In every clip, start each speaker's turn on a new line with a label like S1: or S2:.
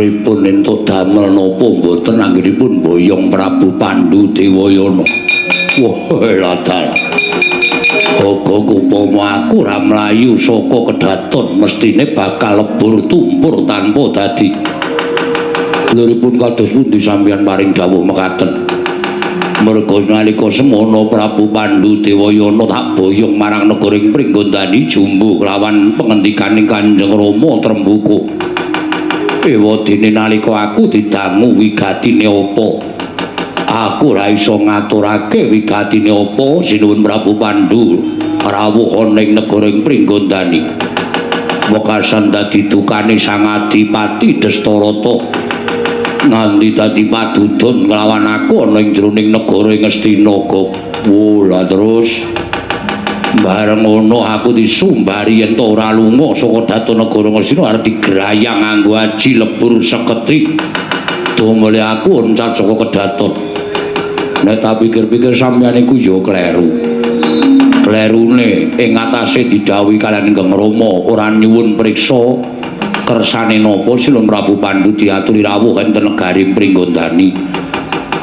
S1: pripun entuk damel napa mboten anggenipun boyong Prabu Pandhu Dewayana. Wah, ladal. Kok upama aku ra mlayu saka kedaton mestine bakal lebur tumpur tanpa dadi. Luripun kados pundi sampeyan paring dawuh mekaten? Merga nalika semana Prabu Pandhu Dewayana tak boyong marang negaring Pringgondani jumbu kelawan pengendikaning Kanjeng Rama Trembuka. Ewadene nalika aku didangu wigatine apa? Aku ra iso ngaturake wigatine apa sinuwun Prabu Pandhu rawuh ana ing negaring Pringgondani. Wekasan dadi dukane Sang Adipati Dastarata. Nganti dadi padudon nglawan aku ana ing jroning negara Ngastina kok. Wula terus bareng ngono aku disumbari yen ora lunga saka daton negara Ngastina arep digrayang nganggo aji lebur seketri. Dumule aku oncat saka kedaton. Nek tak pikir-pikir sampeyan iku ya kleru. Klerune ing atase didhawuhi kaliyan Geng Rama ora nyuwun priksa kersane napa Sinuwun Prabu Pandhu diaturi rawuh enten negaring Pringgondani.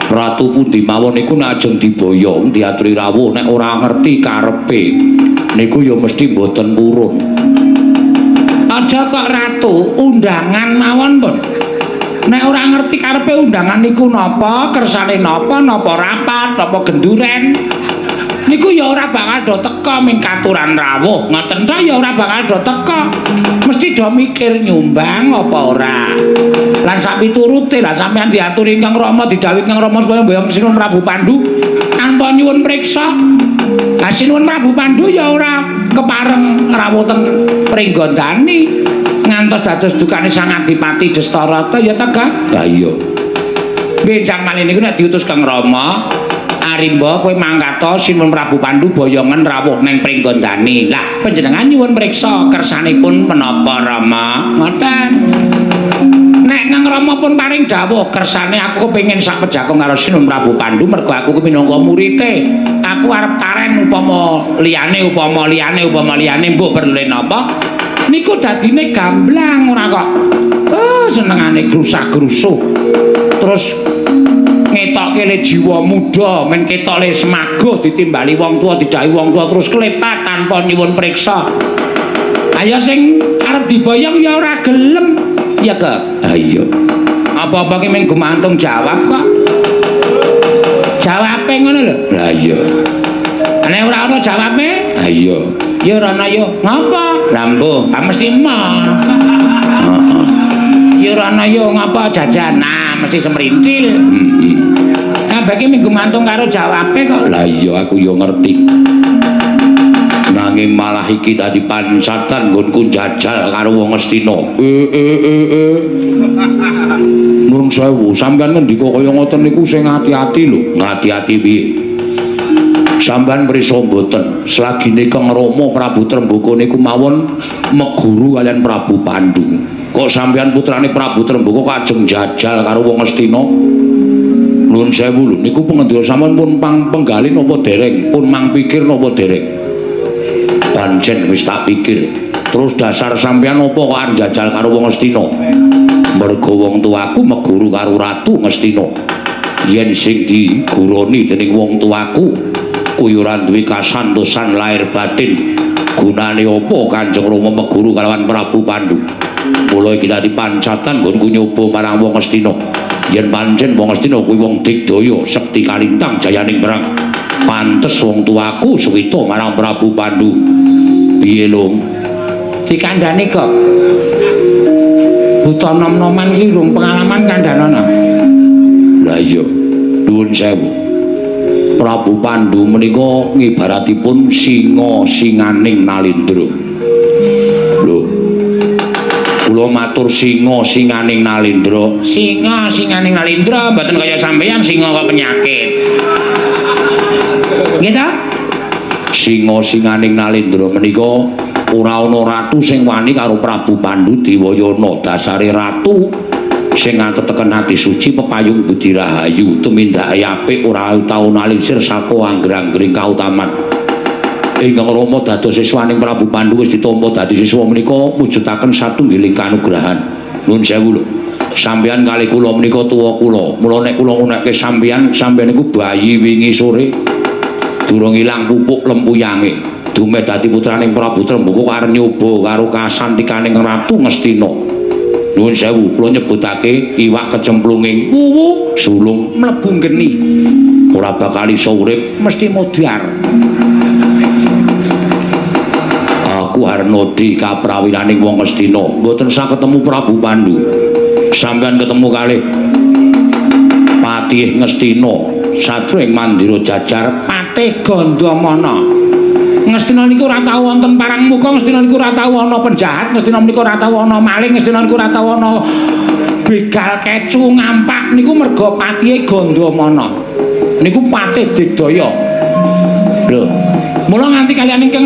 S1: Ratu pundi mawon niku nek ajeng diboyong diaturi rawuh nek ora ngerti karepe niku ya mesti mboten purun. Aja kok ratu undangan mawon pun. Nek ora ngerti karepe undangan niku napa, kersane napa rapat, napa genduren. Niku ya ora bakal do teka ming katuran rawuh, ngoten ta ya ora bakal do teka. Mesti do mikir nyumbang apa ora. Lan sak piturute lah sampeyan diaturi Kang Rama didhawuhi Kang Rama supaya mboyong Sinuwun Prabu Pandhu tanpa nyuwun priksa. Lah Sinuwun Prabu Pandhu ya ora kepareng rawuh teng Pringgondani ngantos dados dukane Sang Adipati Dastarata ya tega. Lah iya. Benjang malih niku nek diutus Kang Rama Arimba kowe mangkata Sinuwun Prabu Pandhu boyongan rawuh ning Pringgondani. Lah panjenengan nyuwun priksa kersanipun menapa Rama? Ngoten. Nek Kang Rama pun paring dawuh kersane aku kepengin sak pejakong karo Sinuwun Prabu Pandhu mergo aku minangka murite. Aku arep taren upama liyane mbok perlu napa? Niku dadine gamblang ora kok. Senengane grusah-grusuh. Terus ngetokke le jiwa muda men ketok le semaguh ditimbali wong tua didhawuhi wong tua terus klepat tanpa nyuwun priksa. Ayo sing arep diboyong ya ora gelem ya ke? Ayo. Apa-apa ki men gumantung jawab kok. Jawabe ngono lho. Lah iya. Nek ora ana jawabe? Ayo. Ya ora ana yo. Ngapa? Lah mbuh, mesti mah. Heeh. Ya ora ana yo ngapa jajan. Nah, mesti semrintil. Kabeh minggu mantung karo jawabe kok. Lah iya aku yo ngerti. Nanging malah iki dadi pancatan nggonku jajal karo wong Ngastina. Nuwun sewu, sampeyan ngendika kaya ngoten niku sing ati-ati lho. Ngati-ati piye? Sampeyan prisa mboten selagine Kang Rama Prabu Trembuka niku mawon meguru kalian Prabu Pandhu. Kok sampeyan putrane Prabu Trembuka kok ajeng jajal karo wong Ngastina? Nuwun sewu lho, niku pengendika sampeyan pun penggalih napa dereng? Pun mangpikir napa dereng? Pancen wis tak pikir. Terus dasar sampeyan apa kok arep jajal karo wong Ngastina? Mergo wong tuaku meguru karo Ratu Ngastina. Yen sing diguroni dening wong tuaku kuwi ora duwe kasantosan lahir batin. Gunane apa Kanjeng Rama meguru kalawan Prabu Pandhu? Mula iki dadi pancatan nggonku nyoba marang wong Ngastina. Yen pancen wong Ngastina kuwi wong digdaya, sekti kalintang jayaning perang. Pantes wong tuaku suwita marang Prabu Pandhu. Piye lho? Dikandhani kok. Buta nom-noman ki rung pengalaman kandhanana. Lah iya, nuwun sewu. Prabu Pandhu menika ngibaratipun singa singaning Nalindra. Lho. Kula matur singa singaning Nalindra. Singa singaning Nalindra mboten kaya sampeyan singa kok penyakit. Nggih ta? Singa singaning Nalindra menika ora ana ratu sing wani karo Prabu Pandhu Dewayana. Dasare ratu sing ngateken ati suci pepayung budi rahayu tumindake apik ora tau nalisir saka angger-anggering kautaman. Ingkang Rama dados siswaning Prabu Pandhu wis ditampa dadi siswa menika mujudaken satunggiling kanugrahan. Nuwun sewu lho. sampeyan kali kula menika tuwa kula. Mula nek kula ngunekke sampeyan niku bayi wingi sore durung ilang pupuk lempuyange. Dumeh dadi putraning Prabu Tremboko arep nyoba karo kasantikaning Ratu Ngastina. Nuwun sewu, kula nyebutake iwak kecemplunging wuwu sulung mlebu geni. Ora bakal iso urip mesti modyar. Aku Harnodi kaprawiraning wong Ngastina, mboten sak ketemu Prabu Pandhu. Sampeyan ketemu kalih Patih Ngastina, sadurunge mandira jajar Patih Gandamana. Ngastina niku ora tau wonten parang muka, Ngastina niku ora tau ana penjahat, Ngastina niku ora tau ana maling, Ngastina niku ora tau ana begal kecu ngampak niku merga Patihe Gandamana. Niku Patih Digdaya. Lho, mula nganti kaliyan ingkang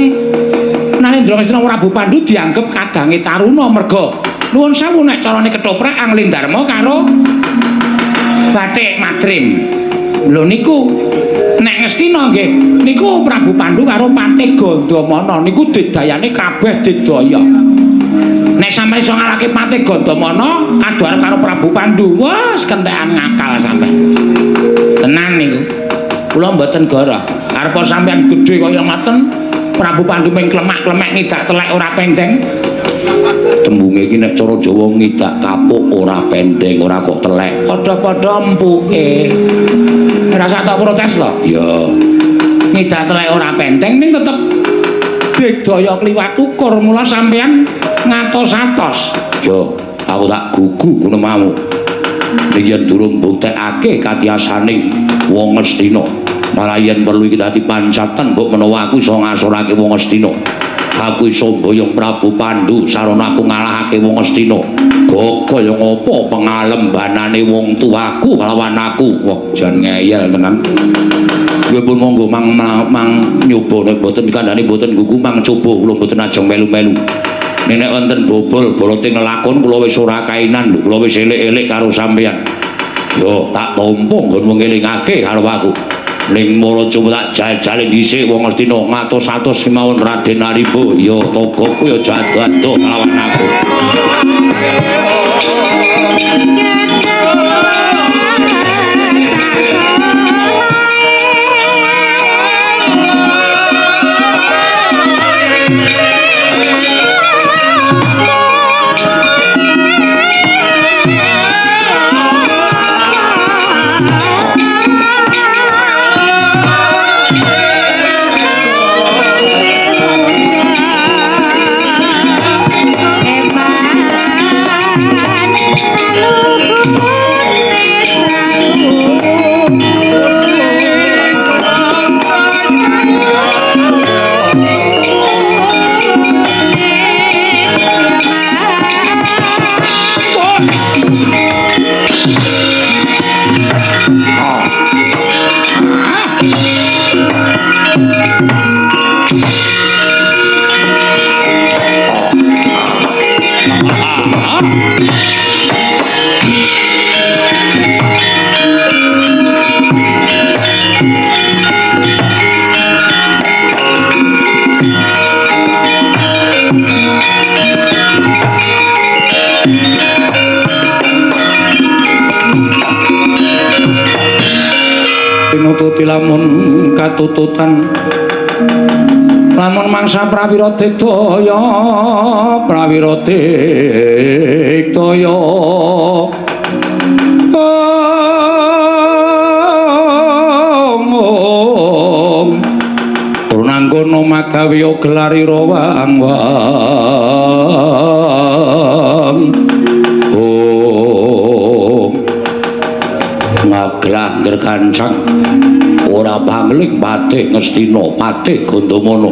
S1: Narendra Ngastina Prabu Pandhu dianggep kadange taruna merga nuwun sewu nek carane ketoprak Angling Darma karo Bathik Madrim. Lho niku nek Ngastina nggih niku Prabu Pandhu karo Patih Gandamana niku digdayane kabeh digdaya. Nek sampeyan iso ngalahke Patih Gandamana adu arep karo Prabu Pandhu, wes kentekan ngakal sampeyan. Tenan niku. Kula mboten goroh. Arep sampeyan gedhe kaya ngoten Prabu Pandhu ming klemak-klemek ngidak telek ora pendeng. Tembunge iki nek cara Jawa ngidak kapuk ora pendeng, ora kok telek. Padha-padha empuke. Ora sak tak protes to? Ya. Ngidak telek ora pendeng ning tetep digdaya kliwat ukur, mula sampeyan ngatos-atos. Yo, aku tak gugu ngono mau. Nek yen durung buktekake katiasaning wong Ngastina. Malah yen perlu iki dadi pancatan mbok menawa aku iso ngasorake wong Ngastina. Aku iso mboyong Prabu Pandhu sarana aku ngalahake wong Ngastina. Kaya ngopo pengalembanane wong tuaku kalawan aku. Wah, jan ngeyel tenan. Kuwi pun monggo mang nyoba nek mboten kandhane mboten gugu mang coba kula mboten ajeng melu-melu. Nek wonten bobol boloting lakon kula wis ora kainan lho, kula wis elek-elek karo sampeyan. Yo tak tampa nggon ngelingake karo aku. Ning mula coba tak jal-jale dhisik wong Ngastina ngatos-atos kemawon Raden Arimba ya togoku ya jado-ado lawan aku. Pinututi lamun katututan lamun mangsa prawira digdaya Purnanggono magawiya gelarira wang-wang ngaglah gergancang ora bangling Patih Ngastina Patih Gandamana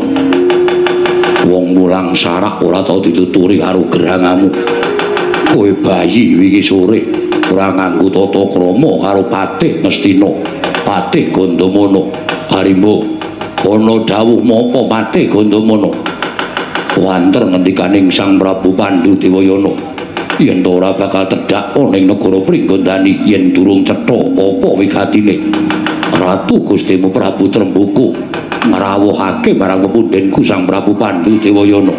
S1: wong mulang sarak ora tau dituturi karo gerangamu kowe bayi wingi sore ora nganggo tata krama karo Patih Ngastina Patih Gandamana Arimba ana dawuh mapa Patih Gandamana wanter ngendikaning Sang Prabu Pandhu Dewayana yen ora bakal tedhak ning negara Pringgondani yen durung cetha apa wigatine Ratu Gustimu Prabu Tremboko ngrawuhake marang pepundhenku Sang Prabu Pandhu Dewayana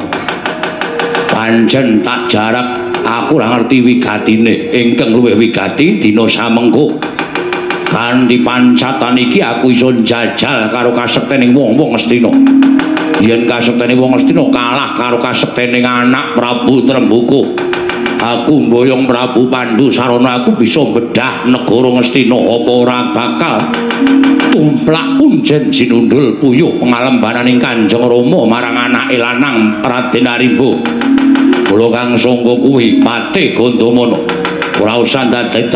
S1: pancen tak jarak aku ora ngerti wigatine ingkang luwih wigati dina samengko kanthi pancatan iki aku iso njajal karo kasektening wong-wong Astina yen kasektening wong Astina kalah karo kasektening anak Prabu Trembuku aku mboyong Prabu Pandhu sarana aku bisa bedah negara Ngastina apa ora bakal tumplak punjen jinundul puyuh pengalembananing Kanjeng Rama marang anake lanang Raden Arimbo. Kula kang sangka kuwi Patih Gandamana. Ora usah dadi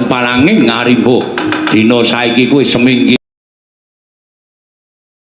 S1: palanging Arimbo. Dina saiki kuwi seminggi